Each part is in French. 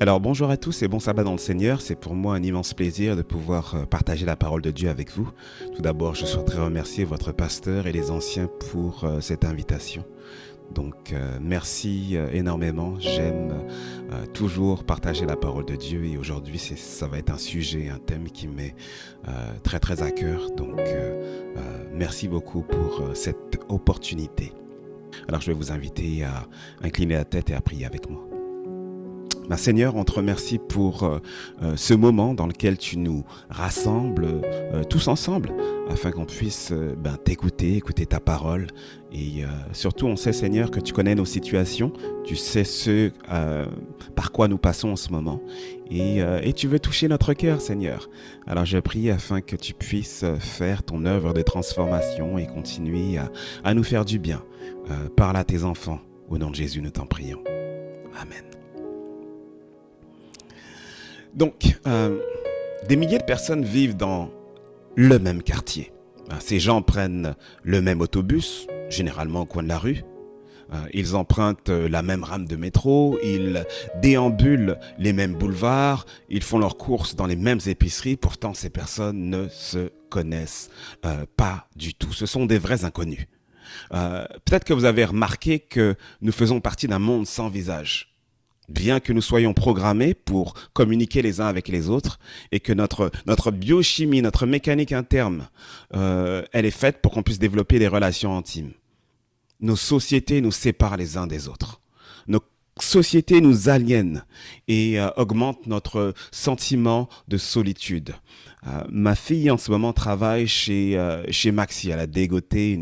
Alors bonjour à tous et bon sabbat dans le Seigneur. C'est pour moi un immense plaisir de pouvoir partager la parole de Dieu avec vous. Tout d'abord, je souhaiterais remercier votre pasteur et les anciens pour cette invitation. Donc merci énormément. J'aime toujours partager la parole de Dieu et aujourd'hui ça va être un sujet, un thème qui m'est très très à cœur. Donc merci beaucoup pour cette opportunité. Alors je vais vous inviter à incliner la tête et à prier avec moi. Seigneur, on te remercie pour ce moment dans lequel tu nous rassembles tous ensemble afin qu'on puisse écouter ta parole. Et surtout, on sait, Seigneur, que tu connais nos situations, tu sais ce par quoi nous passons en ce moment. Et tu veux toucher notre cœur, Seigneur. Alors je prie afin que tu puisses faire ton œuvre de transformation et continuer à nous faire du bien. Parle à tes enfants. Au nom de Jésus, nous t'en prions. Amen. Donc, des milliers de personnes vivent dans le même quartier. Ces gens prennent le même autobus, généralement au coin de la rue. Ils empruntent la même rame de métro, ils déambulent les mêmes boulevards, ils font leurs courses dans les mêmes épiceries. Pourtant, ces personnes ne se connaissent pas du tout. Ce sont des vrais inconnus. Peut-être que vous avez remarqué que nous faisons partie d'un monde sans visage. Bien que nous soyons programmés pour communiquer les uns avec les autres et que notre biochimie, notre mécanique interne, elle est faite pour qu'on puisse développer des relations intimes. Nos sociétés nous séparent les uns des autres. Nos sociétés nous aliènent et augmentent notre sentiment de solitude. Ma fille en ce moment travaille chez Maxi. Elle a dégoté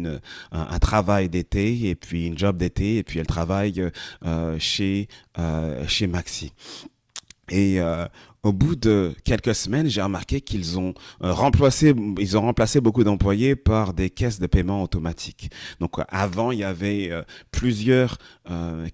un travail d'été et puis une job d'été et puis elle travaille chez Maxi. Et au bout de quelques semaines, j'ai remarqué qu'ils ont remplacé beaucoup d'employés par des caisses de paiement automatiques. Donc avant, il y avait plusieurs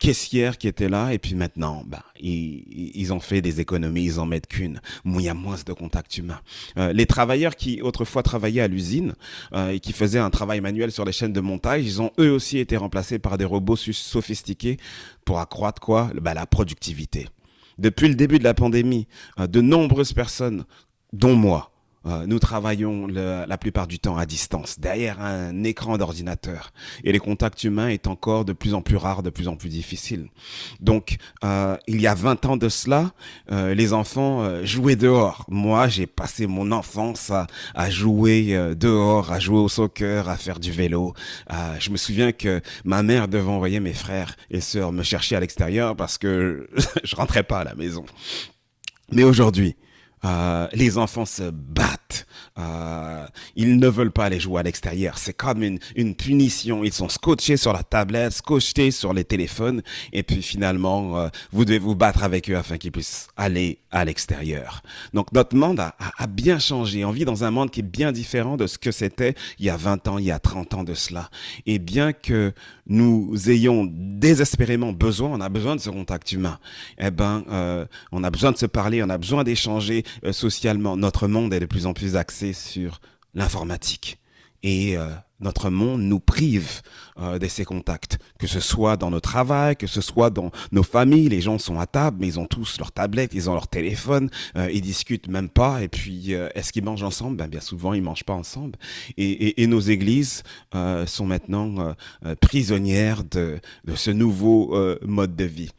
caissières qui étaient là et puis maintenant, ils ont fait des économies, ils en mettent qu'une. Il y a moins de contact humain. Les travailleurs qui autrefois travaillaient à l'usine et qui faisaient un travail manuel sur les chaînes de montage, ils ont eux aussi été remplacés par des robots sophistiqués pour accroître la productivité. Depuis le début de la pandémie, de nombreuses personnes, dont moi, nous travaillons la plupart du temps à distance, derrière un écran d'ordinateur. Et les contacts humains est encore de plus en plus rares, de plus en plus difficiles. Donc, il y a 20 ans de cela, les enfants jouaient dehors. Moi, j'ai passé mon enfance à jouer dehors, à jouer au soccer, à faire du vélo. Je me souviens que ma mère devait envoyer mes frères et sœurs me chercher à l'extérieur parce que je rentrais pas à la maison. Mais aujourd'hui, les enfants se battent. Ils ne veulent pas aller jouer à l'extérieur. C'est comme une punition. Ils sont scotchés sur la tablette, scotchés sur les téléphones. Et puis finalement, vous devez vous battre avec eux afin qu'ils puissent aller à l'extérieur. Donc notre monde a bien changé. On vit dans un monde qui est bien différent de ce que c'était il y a 20 ans, il y a 30 ans de cela. Et bien que nous ayons désespérément besoin, on a besoin de ce contact humain. On a besoin de se parler, on a besoin d'échanger socialement. Notre monde est de plus en plus axé sur l'informatique. Et notre monde nous prive de ces contacts, que ce soit dans nos travail, que ce soit dans nos familles. Les gens sont à table, mais ils ont tous leur tablette, ils ont leur téléphone, ils discutent même pas. Et puis, est-ce qu'ils mangent ensemble? Bien souvent, ils mangent pas ensemble. Et nos églises sont maintenant prisonnières de ce nouveau mode de vie.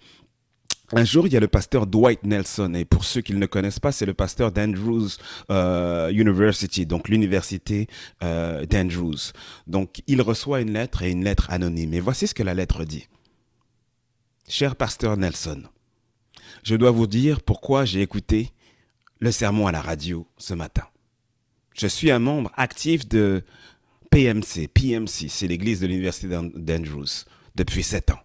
Un jour, il y a le pasteur Dwight Nelson, et pour ceux qui ne le connaissent pas, c'est le pasteur d'Andrews University, donc l'université d'Andrews. Donc, il reçoit une lettre et une lettre anonyme. Et voici ce que la lettre dit. Cher pasteur Nelson, je dois vous dire pourquoi j'ai écouté le sermon à la radio ce matin. Je suis un membre actif de PMC, c'est l'église de l'université d'Andrews, depuis 7 ans.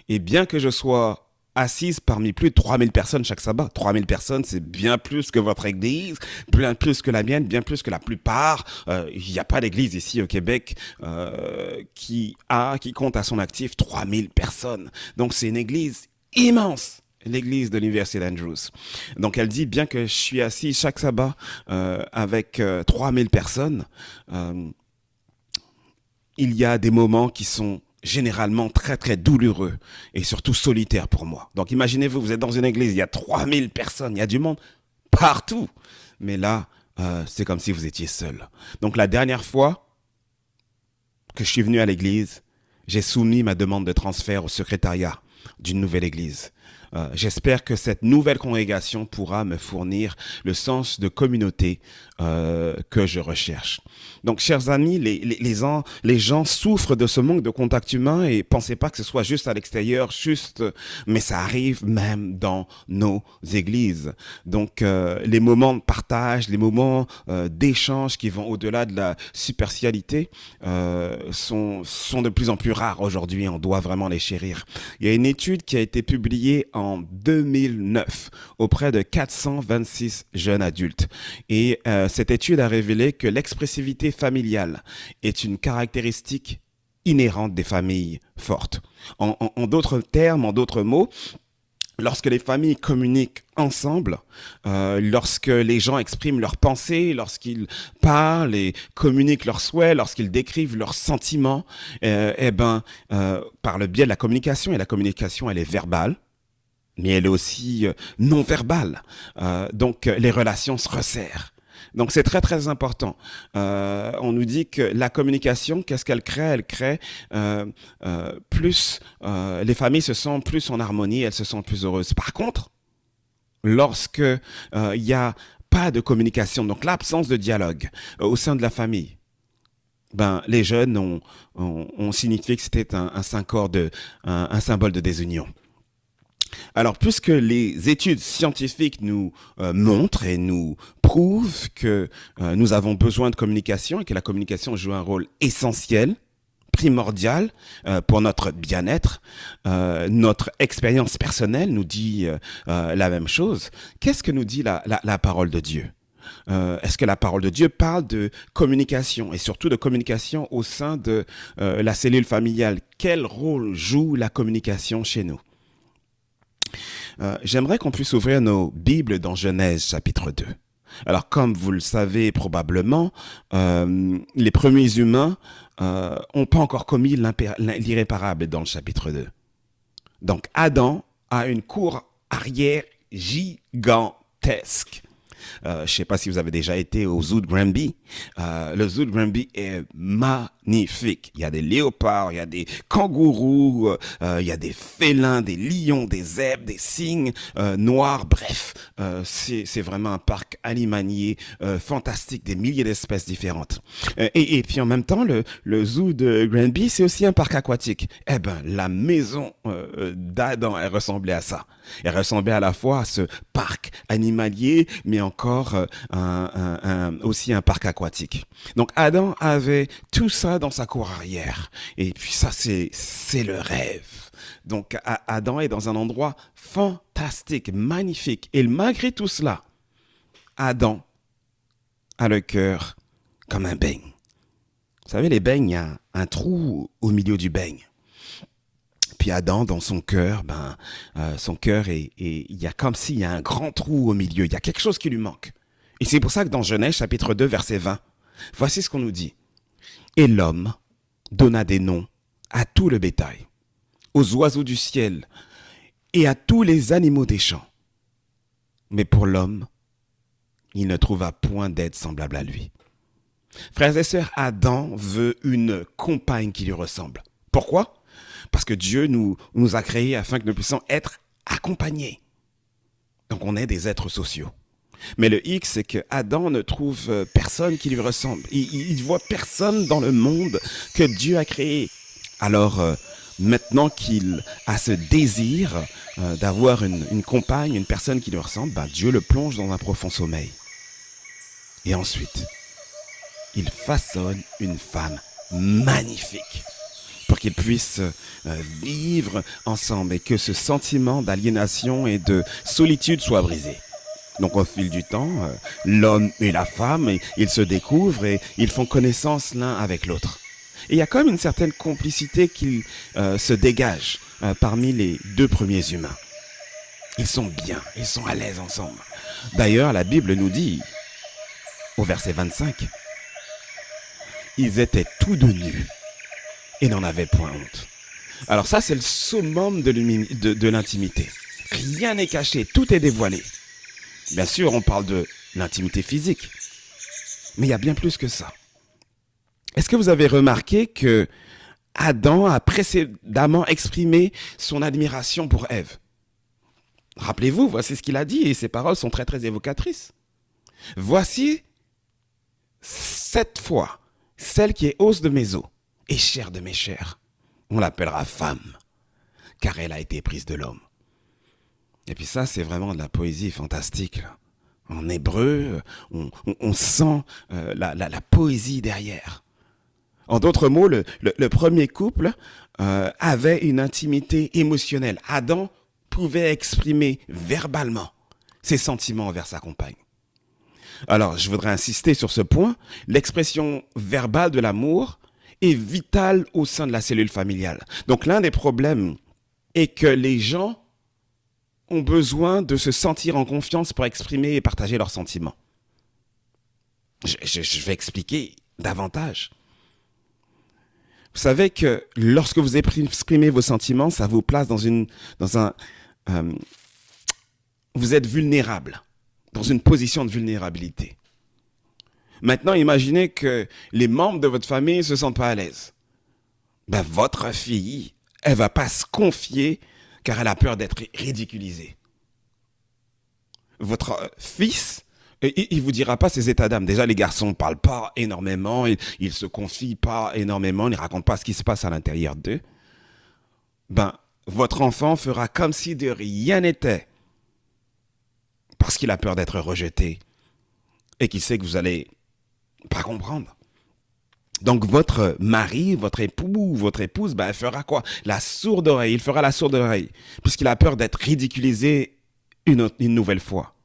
Et bien que je sois assise parmi plus de 3000 personnes chaque sabbat. 3000 personnes, c'est bien plus que votre église, bien plus que la mienne, bien plus que la plupart. Il n'y a pas d'église ici au Québec qui compte à son actif 3000 personnes. Donc c'est une église immense. L'église de l'université d'Andrews. Donc elle dit, bien que je suis assis chaque sabbat avec 3000 personnes, il y a des moments qui sont généralement très très douloureux et surtout solitaire pour moi. Donc imaginez-vous, vous êtes dans une église, il y a 3000 personnes, il y a du monde partout. Mais là, c'est comme si vous étiez seul. Donc la dernière fois que je suis venu à l'église, j'ai soumis ma demande de transfert au secrétariat d'une nouvelle église. J'espère que cette nouvelle congrégation pourra me fournir le sens de communauté que je recherche. Donc, chers amis, les gens souffrent de ce manque de contact humain et pensez pas que ce soit juste à l'extérieur, mais ça arrive même dans nos églises. Donc, les moments de partage, les moments d'échange qui vont au-delà de la superficialité sont de plus en plus rares aujourd'hui. On doit vraiment les chérir. Il y a une étude qui a été publiée en 2009 auprès de 426 jeunes adultes. Et cette étude a révélé que l'expressivité familiale est une caractéristique inhérente des familles fortes. En d'autres termes, en d'autres mots, lorsque les familles communiquent ensemble, lorsque les gens expriment leurs pensées, lorsqu'ils parlent et communiquent leurs souhaits, lorsqu'ils décrivent leurs sentiments, par le biais de la communication, et la communication, elle est verbale, mais elle est aussi non verbale. Donc, les relations se resserrent. Donc, c'est très, très important. On nous dit que la communication, qu'est-ce qu'elle crée? Elle crée les familles se sentent plus en harmonie, elles se sentent plus heureuses. Par contre, lorsque il y a pas de communication, donc l'absence de dialogue au sein de la famille, les jeunes ont signifié que c'était un symbole de désunion. Alors, puisque les études scientifiques nous montrent et nous prouvent que nous avons besoin de communication et que la communication joue un rôle essentiel, primordial pour notre bien-être, notre expérience personnelle nous dit la même chose. Qu'est-ce que nous dit la parole de Dieu? Est-ce que la parole de Dieu parle de communication et surtout de communication au sein de la cellule familiale? Quel rôle joue la communication chez nous? J'aimerais qu'on puisse ouvrir nos Bibles dans Genèse chapitre 2. Alors, comme vous le savez probablement, les premiers humains n'ont pas encore commis l'irréparable dans le chapitre 2. Donc, Adam a une cour arrière gigantesque. Je ne sais pas si vous avez déjà été au zoo de Granby. Le zoo de Granby est magnifique. Il y a des léopards, il y a des kangourous, il y a des félins, des lions, des zèbres, des cygnes noirs. Bref, c'est vraiment un parc animalier fantastique, des milliers d'espèces différentes. Et puis en même temps, le zoo de Granby, c'est aussi un parc aquatique. La maison d'Adam, elle ressemblait à ça. Elle ressemblait à la fois à ce parc animalier, mais encore aussi un parc aquatique. Donc Adam avait tout ça dans sa cour arrière. Et puis ça, c'est le rêve. Donc Adam est dans un endroit fantastique, magnifique. Et malgré tout cela, Adam a le cœur comme un beigne. Vous savez, les beignes, il y a un trou au milieu du beigne. Puis Adam, dans son cœur, son cœur il y a comme s'il y a un grand trou au milieu. Il y a quelque chose qui lui manque. Et c'est pour ça que dans Genèse, chapitre 2, verset 20, voici ce qu'on nous dit. Et l'homme donna des noms à tout le bétail, aux oiseaux du ciel et à tous les animaux des champs. Mais pour l'homme, il ne trouva point d'aide semblable à lui. Frères et sœurs, Adam veut une compagne qui lui ressemble. Pourquoi? Parce que Dieu nous a créés afin que nous puissions être accompagnés. Donc on est des êtres sociaux. Mais le hic, c'est que Adam ne trouve personne qui lui ressemble. Il voit personne dans le monde que Dieu a créé. Alors, maintenant qu'il a ce désir d'avoir une compagne, une personne qui lui ressemble, Dieu le plonge dans un profond sommeil. Et ensuite, il façonne une femme magnifique pour qu'ils puissent vivre ensemble et que ce sentiment d'aliénation et de solitude soit brisé. Donc au fil du temps, l'homme et la femme, ils se découvrent et ils font connaissance l'un avec l'autre. Et il y a quand même une certaine complicité qui se dégage parmi les deux premiers humains. Ils sont bien, ils sont à l'aise ensemble. D'ailleurs, la Bible nous dit, au verset 25, ils étaient tous deux nus et n'en avaient point honte. Alors ça, c'est le summum de l'intimité. Rien n'est caché, tout est dévoilé. Bien sûr, on parle de l'intimité physique, mais il y a bien plus que ça. Est-ce que vous avez remarqué que Adam a précédemment exprimé son admiration pour Ève? Rappelez-vous, voici ce qu'il a dit, et ses paroles sont très très évocatrices. Voici cette fois, celle qui est os de mes os et chair de mes chairs. On l'appellera femme, car elle a été prise de l'homme. Et puis ça, c'est vraiment de la poésie fantastique, là. En hébreu, on sent la poésie derrière. En d'autres mots, le premier couple avait une intimité émotionnelle. Adam pouvait exprimer verbalement ses sentiments envers sa compagne. Alors, je voudrais insister sur ce point. L'expression verbale de l'amour est vitale au sein de la cellule familiale. Donc, l'un des problèmes est que les gens ont besoin de se sentir en confiance pour exprimer et partager leurs sentiments. Je vais expliquer davantage. Vous savez que lorsque vous exprimez vos sentiments, ça vous place vous êtes vulnérable, dans une position de vulnérabilité. Maintenant, imaginez que les membres de votre famille ne se sentent pas à l'aise. Votre fille, elle va pas se confier car elle a peur d'être ridiculisée. Votre fils, il vous dira pas ses états d'âme. Déjà, les garçons ne parlent pas énormément, ils se confient pas énormément, ils ne racontent pas ce qui se passe à l'intérieur d'eux. Votre enfant fera comme si de rien n'était, parce qu'il a peur d'être rejeté et qu'il sait que vous allez pas comprendre. Donc, votre mari, votre époux, votre épouse, elle fera quoi? La sourde oreille. Il fera la sourde oreille, puisqu'il a peur d'être ridiculisé une nouvelle fois.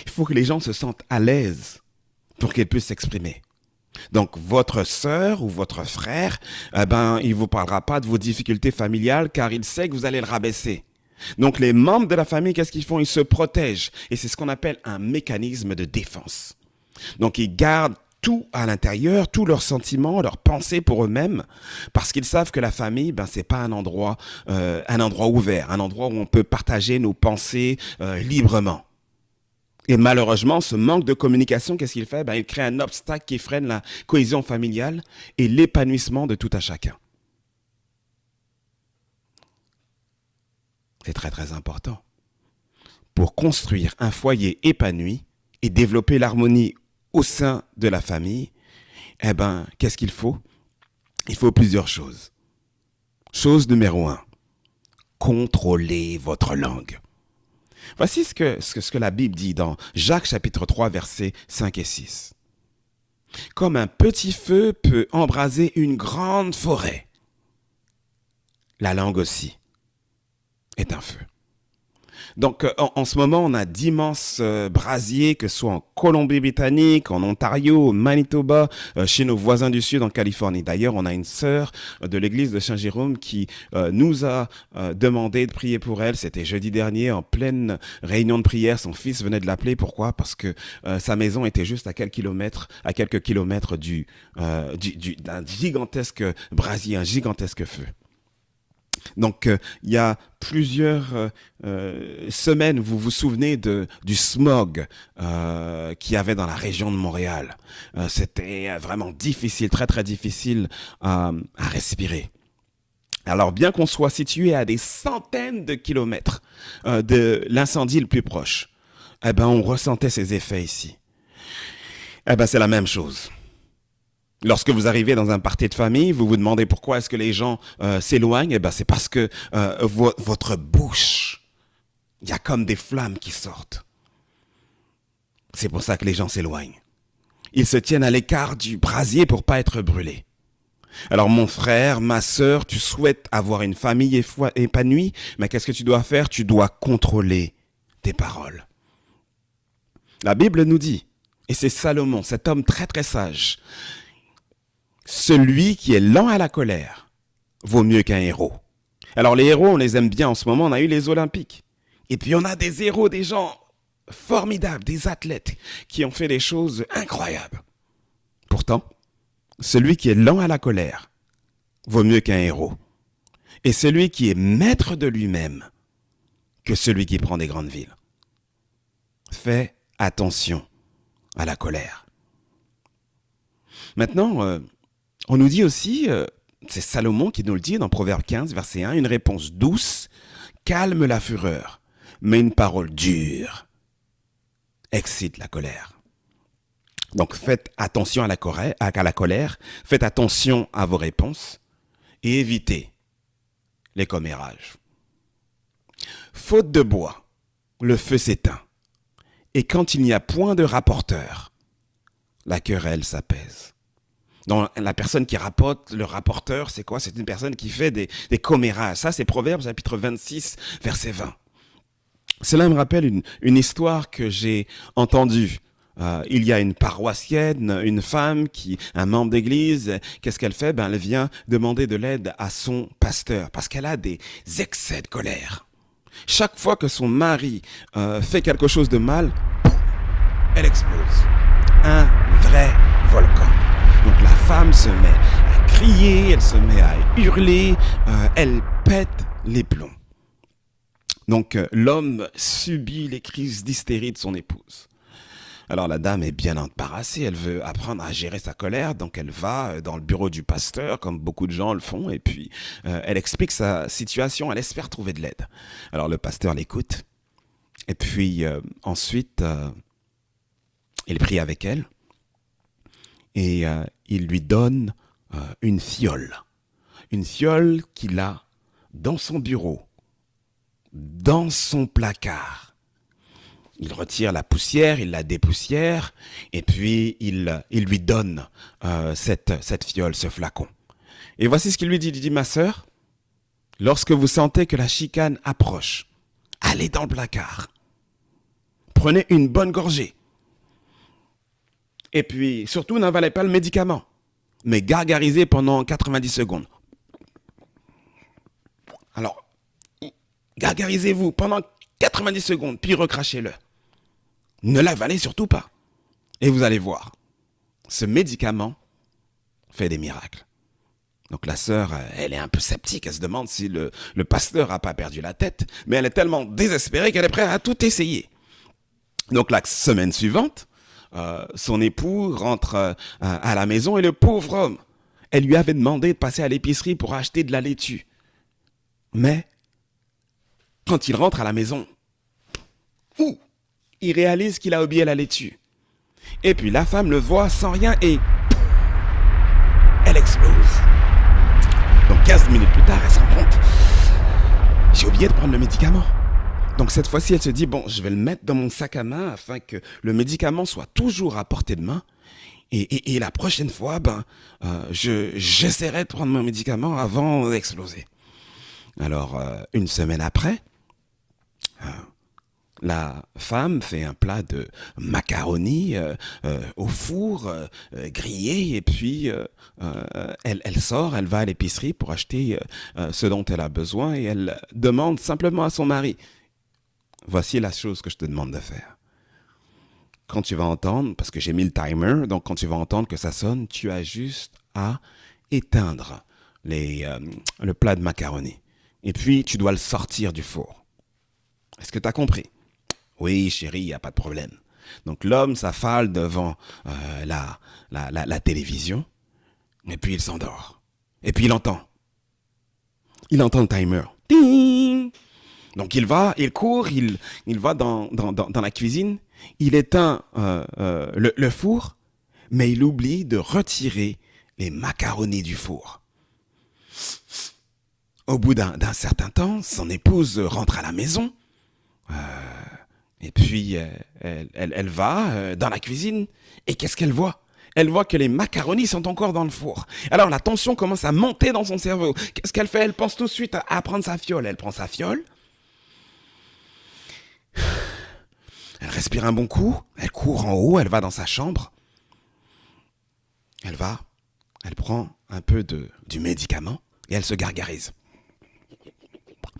Il faut que les gens se sentent à l'aise pour qu'ils puissent s'exprimer. Donc, votre sœur ou votre frère, il vous parlera pas de vos difficultés familiales, car il sait que vous allez le rabaisser. Donc, les membres de la famille, qu'est-ce qu'ils font? Ils se protègent. Et c'est ce qu'on appelle un mécanisme de défense. Donc, ils gardent tout à l'intérieur, tous leurs sentiments, leurs pensées pour eux-mêmes, parce qu'ils savent que la famille, c'est pas un endroit ouvert, un endroit où on peut partager nos pensées librement. Et malheureusement, ce manque de communication, qu'est-ce qu'il fait? Il crée un obstacle qui freine la cohésion familiale et l'épanouissement de tout à chacun. C'est très très important. Pour construire un foyer épanoui et développer l'harmonie au sein de la famille, qu'est-ce qu'il faut? Il faut plusieurs choses. Chose numéro 1, contrôlez votre langue. Voici ce que la Bible dit dans Jacques chapitre 3, versets 5 et 6. Comme un petit feu peut embraser une grande forêt, la langue aussi est un feu. Donc, en ce moment, on a d'immenses brasiers, que ce soit en Colombie-Britannique, en Ontario, au Manitoba, chez nos voisins du Sud, en Californie. D'ailleurs, on a une sœur de l'église de Saint-Jérôme qui nous a demandé de prier pour elle. C'était jeudi dernier, en pleine réunion de prière. Son fils venait de l'appeler. Pourquoi? Parce que sa maison était juste à quelques kilomètres d'un gigantesque brasier, un gigantesque feu. Donc, il y a plusieurs semaines, vous vous souvenez du smog qu'il y avait dans la région de Montréal. C'était vraiment difficile, très très difficile à respirer. Alors, bien qu'on soit situé à des centaines de kilomètres de l'incendie le plus proche, on ressentait ces effets ici. C'est la même chose. Lorsque vous arrivez dans un party de famille, vous vous demandez pourquoi est-ce que les gens s'éloignent. C'est parce que votre bouche, il y a comme des flammes qui sortent. C'est pour ça que les gens s'éloignent. Ils se tiennent à l'écart du brasier pour pas être brûlés. Alors mon frère, ma sœur, tu souhaites avoir une famille épanouie, mais qu'est-ce que tu dois faire? Tu dois contrôler tes paroles. La Bible nous dit, et c'est Salomon, cet homme très très sage, celui qui est lent à la colère vaut mieux qu'un héros. Alors les héros, on les aime bien en ce moment, on a eu les Olympiques. Et puis on a des héros, des gens formidables, des athlètes qui ont fait des choses incroyables. Pourtant, celui qui est lent à la colère vaut mieux qu'un héros. est celui qui est maître de lui-même que celui qui prend des grandes villes. Fais attention à la colère. Maintenant, on nous dit aussi, c'est Salomon qui nous le dit dans Proverbe 15, verset 1, une réponse douce calme la fureur, mais une parole dure excite la colère. Donc faites attention à la colère, faites attention à vos réponses et évitez les commérages. Faute de bois, le feu s'éteint. Et quand il n'y a point de rapporteur, la querelle s'apaise. Donc la personne qui rapporte, le rapporteur, c'est quoi? C'est une personne qui fait des commérages. Ça, c'est Proverbes chapitre 26, verset 20. Cela me rappelle une histoire que j'ai entendue. Il y a une paroissienne, une femme, un membre d'église, qu'est-ce qu'elle fait? Elle vient demander de l'aide à son pasteur parce qu'elle a des excès de colère. Chaque fois que son mari fait quelque chose de mal, elle explose. Un vrai volcan. Donc la femme se met à crier, elle se met à hurler, elle pète les plombs. Donc l'homme subit les crises d'hystérie de son épouse. Alors la dame est bien embarrassée, elle veut apprendre à gérer sa colère, donc elle va dans le bureau du pasteur, comme beaucoup de gens le font, et puis elle explique sa situation, elle espère trouver de l'aide. Alors le pasteur l'écoute, et puis ensuite il prie avec elle, et il lui donne une fiole qu'il a dans son bureau, dans son placard. Il retire la poussière, il la dépoussière, et puis il lui donne cette fiole, ce flacon. Et voici ce qu'il lui dit. Il dit, ma sœur, lorsque vous sentez que la chicane approche, allez dans le placard. Prenez une bonne gorgée. Et puis, surtout, n'avalez pas le médicament, mais gargarisez pendant 90 secondes. Alors, gargarisez-vous pendant 90 secondes, puis recrachez-le. Ne l'avalez surtout pas. Et vous allez voir, ce médicament fait des miracles. Donc la sœur, elle est un peu sceptique, elle se demande si le pasteur n'a pas perdu la tête, mais elle est tellement désespérée qu'elle est prête à tout essayer. Donc la semaine suivante, son époux rentre à la maison et le pauvre homme, elle lui avait demandé de passer à l'épicerie pour acheter de la laitue. Mais quand il rentre à la maison, il réalise qu'il a oublié la laitue. Et puis la femme le voit sans rien et elle explose. Donc 15 minutes plus tard, elle se rend compte, j'ai oublié de prendre le médicament. Donc cette fois-ci, elle se dit, bon, je vais le mettre dans mon sac à main afin que le médicament soit toujours à portée de main. Et la prochaine fois, j'essaierai de prendre mon médicament avant d'exploser. Alors, une semaine après, la femme fait un plat de macaroni au four, grillé, et puis elle sort, elle va à l'épicerie pour acheter ce dont elle a besoin, et elle demande simplement à son mari, voici la chose que je te demande de faire. Quand tu vas entendre, parce que j'ai mis le timer, donc quand tu vas entendre que ça sonne, tu as juste à éteindre le plat de macaroni. Et puis, tu dois le sortir du four. Est-ce que tu as compris? Oui, chérie, il n'y a pas de problème. Donc, l'homme s'affale devant la télévision, et puis il s'endort. Et puis, il entend le timer. Ding! Donc, il court, il va dans la cuisine, il éteint le four, mais il oublie de retirer les macaronis du four. Au bout d'un certain temps, son épouse rentre à la maison, et puis elle va dans la cuisine, et qu'est-ce qu'elle voit? Elle voit que les macaronis sont encore dans le four. Alors la tension commence à monter dans son cerveau. Qu'est-ce qu'elle fait? Elle pense tout de suite à prendre sa fiole. Elle prend sa fiole, elle respire un bon coup, elle court en haut, elle va dans sa chambre, elle prend un peu du médicament, et elle se gargarise.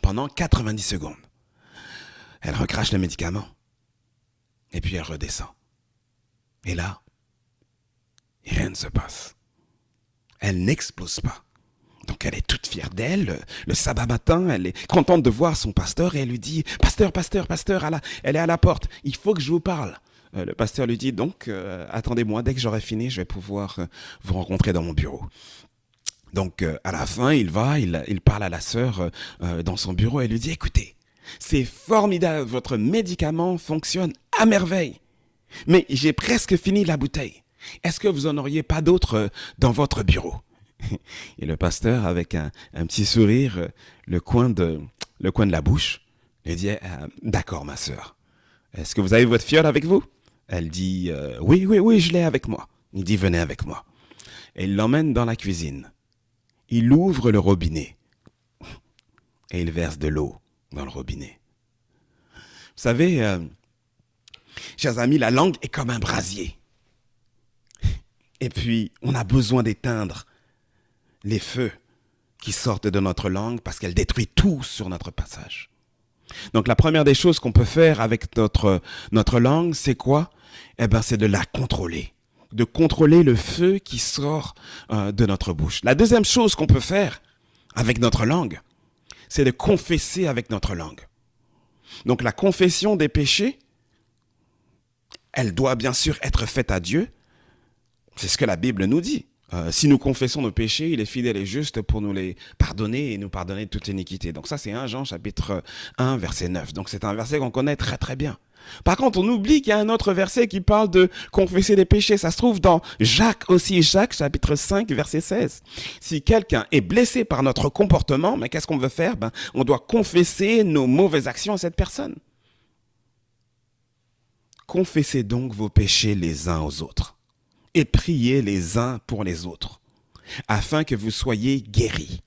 Pendant 90 secondes. Elle recrache le médicament. Et puis elle redescend. Et là, rien ne se passe. Elle n'explose pas. Donc elle est toute fière d'elle. Le sabbat matin, elle est contente de voir son pasteur et elle lui dit, pasteur, pasteur, pasteur, elle est à la porte. Il faut que je vous parle. Le pasteur lui dit donc, attendez-moi, dès que j'aurai fini, je vais pouvoir vous rencontrer dans mon bureau. Donc à la fin, il parle à la sœur dans son bureau et lui dit, écoutez, c'est formidable, votre médicament fonctionne à merveille. Mais j'ai presque fini la bouteille. Est-ce que vous en auriez pas d'autres dans votre bureau? Et le pasteur, avec un petit sourire, le coin de la bouche, lui dit, d'accord ma sœur, est-ce que vous avez votre fiole avec vous? Elle dit, oui, je l'ai avec moi. Il dit, venez avec moi. Et il l'emmène dans la cuisine. Il ouvre le robinet et il verse de l'eau dans le robinet. Vous savez, chers amis, la langue est comme un brasier. Et puis, on a besoin d'éteindre les feux qui sortent de notre langue parce qu'elle détruit tout sur notre passage. Donc, la première des choses qu'on peut faire avec notre langue, c'est quoi? Eh bien, c'est de la contrôler. De contrôler le feu qui sort de notre bouche. La deuxième chose qu'on peut faire avec notre langue, c'est de confesser avec notre langue. Donc, la confession des péchés, elle doit bien sûr être faite à Dieu. C'est ce que la Bible nous dit. Si nous confessons nos péchés, il est fidèle et juste pour nous les pardonner et nous pardonner de toute iniquité. Donc ça, c'est 1 Jean chapitre 1, verset 9. Donc c'est un verset qu'on connaît très très bien. Par contre, on oublie qu'il y a un autre verset qui parle de confesser les péchés. Ça se trouve dans Jacques aussi, Jacques chapitre 5, verset 16. Si quelqu'un est blessé par notre comportement, mais qu'est-ce qu'on veut faire? On doit confesser nos mauvaises actions à cette personne. Confessez donc vos péchés les uns aux autres et priez les uns pour les autres, afin que vous soyez guéris.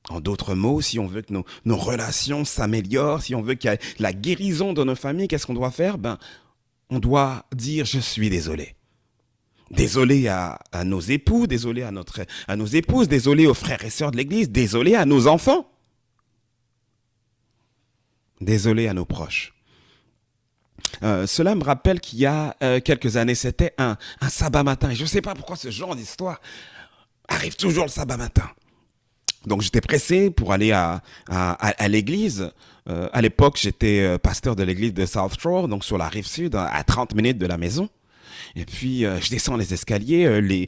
En d'autres mots, si on veut que nos relations s'améliorent, si on veut qu'il y ait la guérison dans nos familles, qu'est-ce qu'on doit faire? On doit dire « je suis désolé ». Désolé à nos époux, désolé à nos épouses, désolé aux frères et sœurs de l'Église, désolé à nos enfants, désolé à nos proches. Cela me rappelle qu'il y a quelques années, c'était un sabbat matin. Et je ne sais pas pourquoi ce genre d'histoire arrive toujours le sabbat matin. Donc j'étais pressé pour aller à l'église. À l'époque, j'étais pasteur de l'église de South Shore, donc sur la rive sud, à 30 minutes de la maison. Et puis, je descends les escaliers.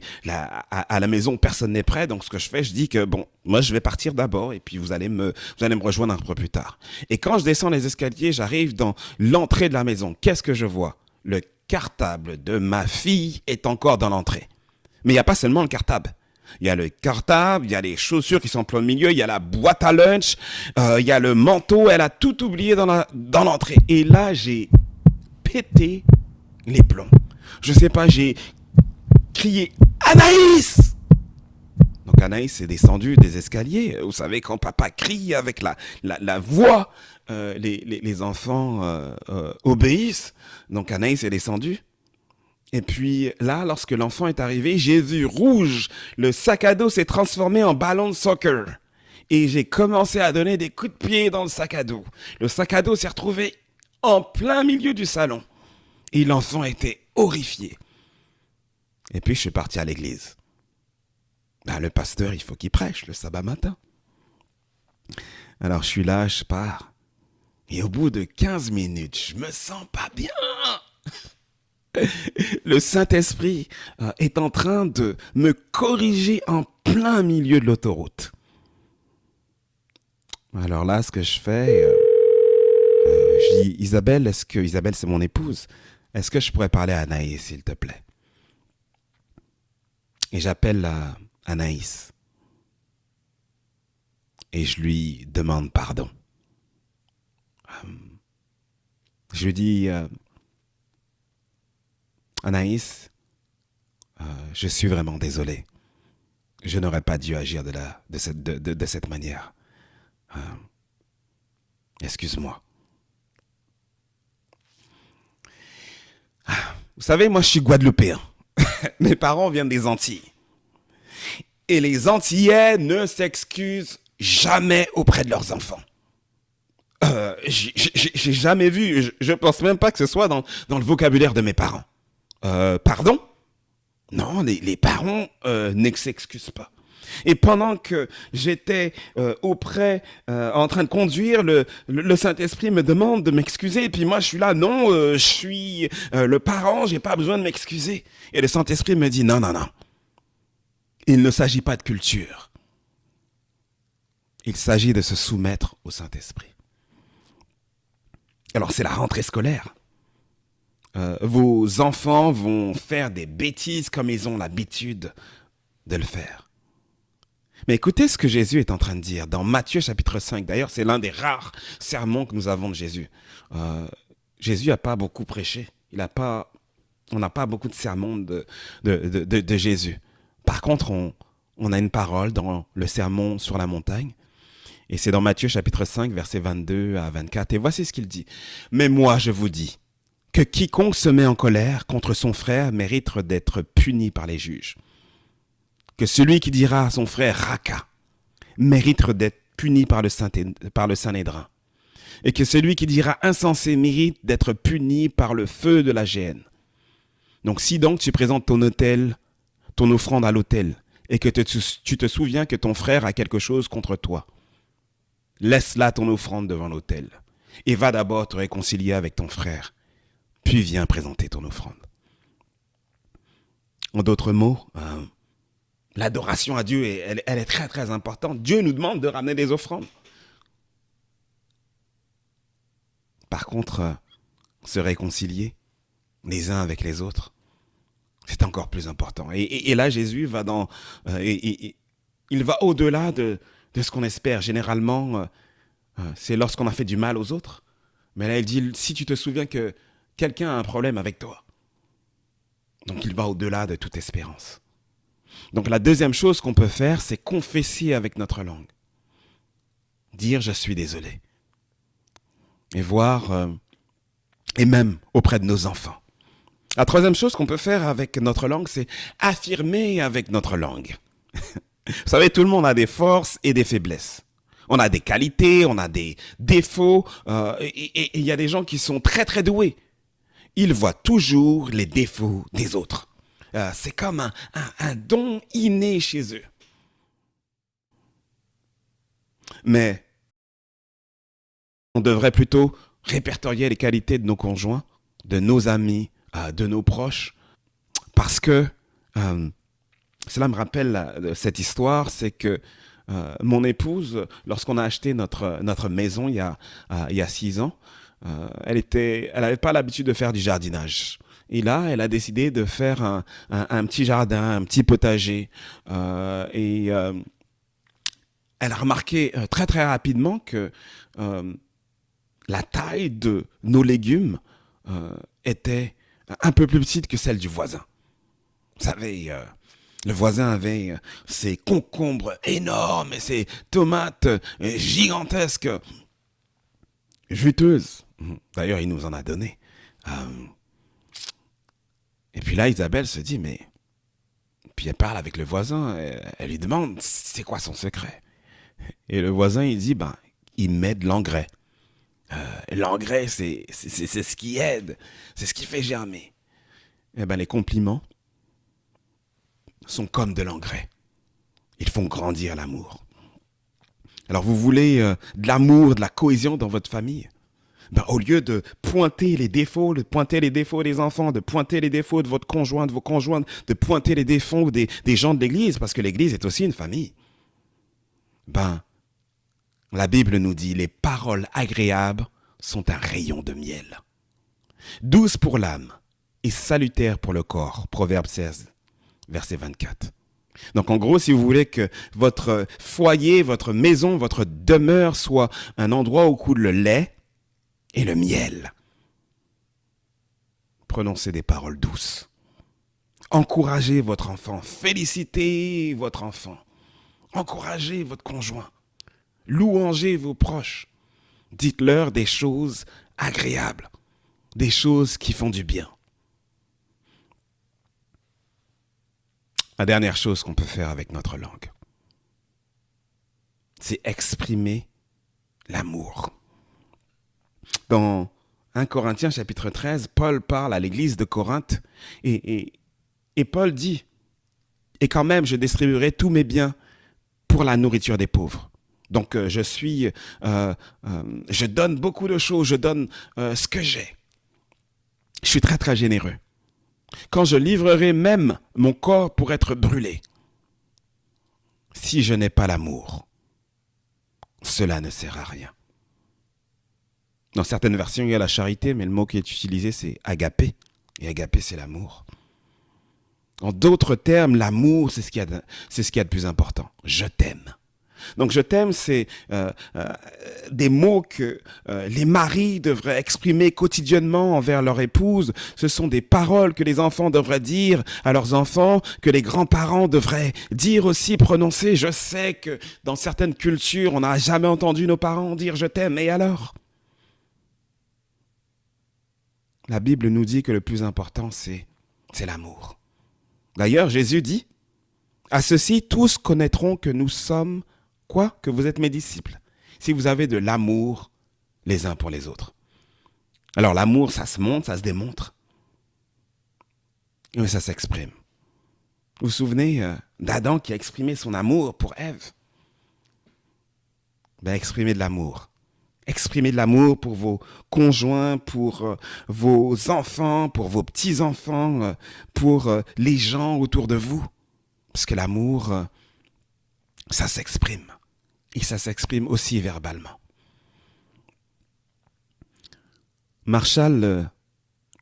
À la maison, personne n'est prêt. Donc, ce que je fais, je dis que, moi, je vais partir d'abord. Et puis, vous allez me rejoindre un peu plus tard. Et quand je descends les escaliers, j'arrive dans l'entrée de la maison. Qu'est-ce que je vois? Le cartable de ma fille est encore dans l'entrée. Mais il n'y a pas seulement le cartable. Il y a le cartable, il y a les chaussures qui sont en plein milieu, il y a la boîte à lunch, il y a le manteau. Elle a tout oublié dans l'entrée. Et là, j'ai pété les plombs. Je sais pas, j'ai crié « Anaïs !» Donc Anaïs est descendue des escaliers. Vous savez, quand papa crie avec la voix, les enfants obéissent. Donc Anaïs est descendue. Et puis là, lorsque l'enfant est arrivé, j'ai vu rouge. Le sac à dos s'est transformé en ballon de soccer. Et j'ai commencé à donner des coups de pied dans le sac à dos. Le sac à dos s'est retrouvé en plein milieu du salon. Et l'enfant était horrifié. Et puis, je suis parti à l'église. Le pasteur, il faut qu'il prêche le sabbat matin. Alors, je suis là, je pars. Et au bout de 15 minutes, je me sens pas bien. Le Saint-Esprit est en train de me corriger en plein milieu de l'autoroute. Alors là, ce que je fais, je dis, Isabelle, Isabelle, c'est mon épouse, est-ce que je pourrais parler à Anaïs, s'il te plaît? Et j'appelle Anaïs. Et je lui demande pardon. Je lui dis, Anaïs, je suis vraiment désolé. Je n'aurais pas dû agir de cette manière. Excuse-moi. Vous savez, moi je suis guadeloupéen. Mes parents viennent des Antilles. Et les Antillais ne s'excusent jamais auprès de leurs enfants. J'ai jamais vu, je pense même pas que ce soit dans le vocabulaire de mes parents. Pardon? Non, les parents ne s'excusent pas. Et pendant que j'étais en train de conduire, le Saint-Esprit me demande de m'excuser. Et puis moi, je suis là, non, je suis le parent, j'ai pas besoin de m'excuser. Et le Saint-Esprit me dit, non, non, non. Il ne s'agit pas de culture. Il s'agit de se soumettre au Saint-Esprit. Alors, c'est la rentrée scolaire. Vos enfants vont faire des bêtises comme ils ont l'habitude de le faire. Mais écoutez ce que Jésus est en train de dire dans Matthieu chapitre 5. D'ailleurs, c'est l'un des rares sermons que nous avons de Jésus. Jésus n'a pas beaucoup prêché. On n'a pas beaucoup de sermons de Jésus. Par contre, on a une parole dans le sermon sur la montagne. Et c'est dans Matthieu chapitre 5, versets 22 à 24. Et voici ce qu'il dit. « Mais moi, je vous dis que quiconque se met en colère contre son frère mérite d'être puni par les juges. Que celui qui dira à son frère « Raka » mérite d'être puni par le Sanhédrin. Et que celui qui dira « Insensé » mérite d'être puni par le feu de la géhenne. Donc si donc tu présentes ton offrande à l'autel, et que tu te souviens que ton frère a quelque chose contre toi, laisse là ton offrande devant l'autel, et va d'abord te réconcilier avec ton frère, puis viens présenter ton offrande. En d'autres mots, l'adoration à Dieu, elle est très très importante. Dieu nous demande de ramener des offrandes. Par contre, se réconcilier les uns avec les autres, c'est encore plus important. Et là, Jésus va il va au-delà de ce qu'on espère. Généralement, c'est lorsqu'on a fait du mal aux autres. Mais là, il dit, si tu te souviens que quelqu'un a un problème avec toi. Donc, il va au-delà de toute espérance. Donc, la deuxième chose qu'on peut faire, c'est confesser avec notre langue. Dire, je suis désolé. Et voir, et même auprès de nos enfants. La troisième chose qu'on peut faire avec notre langue, c'est affirmer avec notre langue. Vous savez, tout le monde a des forces et des faiblesses. On a des qualités, on a des défauts, et il y a des gens qui sont très très doués. Ils voient toujours les défauts des autres. C'est comme un don inné chez eux. Mais on devrait plutôt répertorier les qualités de nos conjoints, de nos amis, de nos proches, parce que cela me rappelle cette histoire, c'est que mon épouse, lorsqu'on a acheté notre maison il y a 6 ans, elle n'avait pas l'habitude de faire du jardinage. Et là, elle a décidé de faire un petit jardin, un petit potager. Et elle a remarqué très très rapidement que la taille de nos légumes était un peu plus petite que celle du voisin. Vous savez, le voisin avait ses concombres énormes et ses tomates gigantesques, juteuses. D'ailleurs, il nous en a donné. Et puis là, Isabelle se dit, mais... Puis elle parle avec le voisin, elle lui demande, c'est quoi son secret? Et le voisin, il dit, il met de l'engrais. L'engrais, c'est ce qui aide, c'est ce qui fait germer. Eh bien, les compliments sont comme de l'engrais. Ils font grandir l'amour. Alors, vous voulez de l'amour, de la cohésion dans votre famille? Au lieu de pointer les défauts, des enfants, de pointer les défauts de votre conjoint, de vos conjointes, de pointer les défauts des gens de l'église, parce que l'église est aussi une famille. La Bible nous dit, les paroles agréables sont un rayon de miel. Douces pour l'âme et salutaires pour le corps. Proverbe 16, verset 24. Donc en gros, si vous voulez que votre foyer, votre maison, votre demeure soit un endroit où coule le lait et le miel, prononcez des paroles douces. Encouragez votre enfant, félicitez votre enfant, encouragez votre conjoint, louangez vos proches, dites-leur des choses agréables, des choses qui font du bien. La dernière chose qu'on peut faire avec notre langue, c'est exprimer l'amour. Dans 1 Corinthiens chapitre 13, Paul parle à l'église de Corinthe et Paul dit « Et quand même, je distribuerai tous mes biens pour la nourriture des pauvres. Donc je donne beaucoup de choses, je donne ce que j'ai. Je suis très très généreux. Quand je livrerai même mon corps pour être brûlé, si je n'ai pas l'amour, cela ne sert à rien. Dans certaines versions, il y a la charité, mais le mot qui est utilisé, c'est agapé. Et agapé, c'est l'amour. En d'autres termes, l'amour, c'est ce qu'il y a de plus important. Je t'aime. Donc, je t'aime, c'est des mots que les maris devraient exprimer quotidiennement envers leur épouse. Ce sont des paroles que les enfants devraient dire à leurs enfants, que les grands-parents devraient dire aussi, prononcer. Je sais que dans certaines cultures, on n'a jamais entendu nos parents dire « je t'aime ». Et alors ? La Bible nous dit que le plus important, c'est l'amour. D'ailleurs, Jésus dit « À ceci, tous connaîtront que nous sommes, quoi ? Que vous êtes mes disciples, si vous avez de l'amour les uns pour les autres. » Alors l'amour, ça se montre, ça se démontre. Mais ça s'exprime. Vous vous souvenez d'Adam qui a exprimé son amour pour Ève ? Exprimez de l'amour. Exprimez de l'amour pour vos conjoints, pour vos enfants, pour vos petits-enfants, pour les gens autour de vous. Parce que l'amour, ça s'exprime. Et ça s'exprime aussi verbalement. Marshall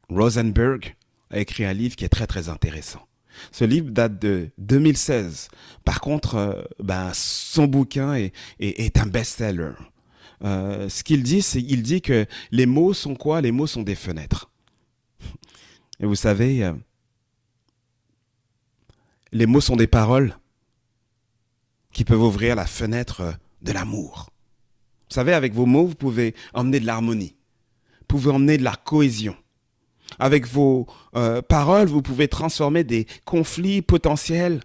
Rosenberg a écrit un livre qui est très très intéressant. Ce livre date de 2016. Par contre, son bouquin est un best-seller. Ce qu'il dit, c'est qu'il dit que les mots sont quoi ? Les mots sont des fenêtres. Et vous savez, les mots sont des paroles qui peuvent ouvrir la fenêtre de l'amour. Vous savez, avec vos mots, vous pouvez emmener de l'harmonie. Vous pouvez emmener de la cohésion. Avec vos paroles, vous pouvez transformer des conflits potentiels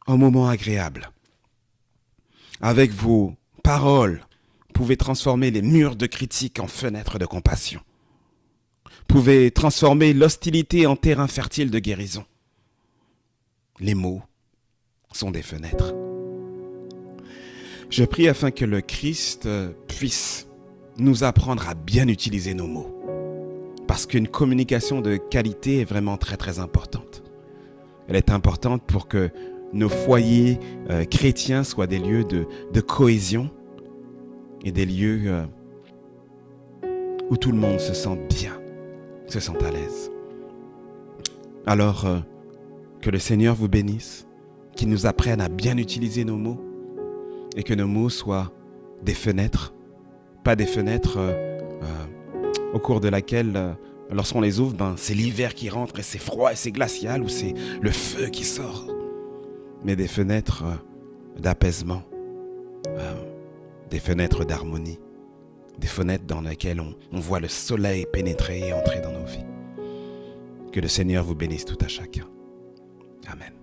en moments agréables. Avec vos paroles, vous pouvez transformer les murs de critique en fenêtres de compassion. Vous pouvez transformer l'hostilité en terrain fertile de guérison. Les mots sont des fenêtres. Je prie afin que le Christ puisse nous apprendre à bien utiliser nos mots. Parce qu'une communication de qualité est vraiment très très importante. Elle est importante pour que nos foyers chrétiens soient des lieux de cohésion et des lieux où tout le monde se sent bien, se sent à l'aise. Alors, que le Seigneur vous bénisse, qu'il nous apprenne à bien utiliser nos mots et que nos mots soient des fenêtres, pas des fenêtres au cours de laquelle, lorsqu'on les ouvre, c'est l'hiver qui rentre et c'est froid et c'est glacial ou c'est le feu qui sort. Mais des fenêtres d'apaisement, des fenêtres d'harmonie, des fenêtres dans lesquelles on voit le soleil pénétrer et entrer dans nos vies. Que le Seigneur vous bénisse tout à chacun. Amen.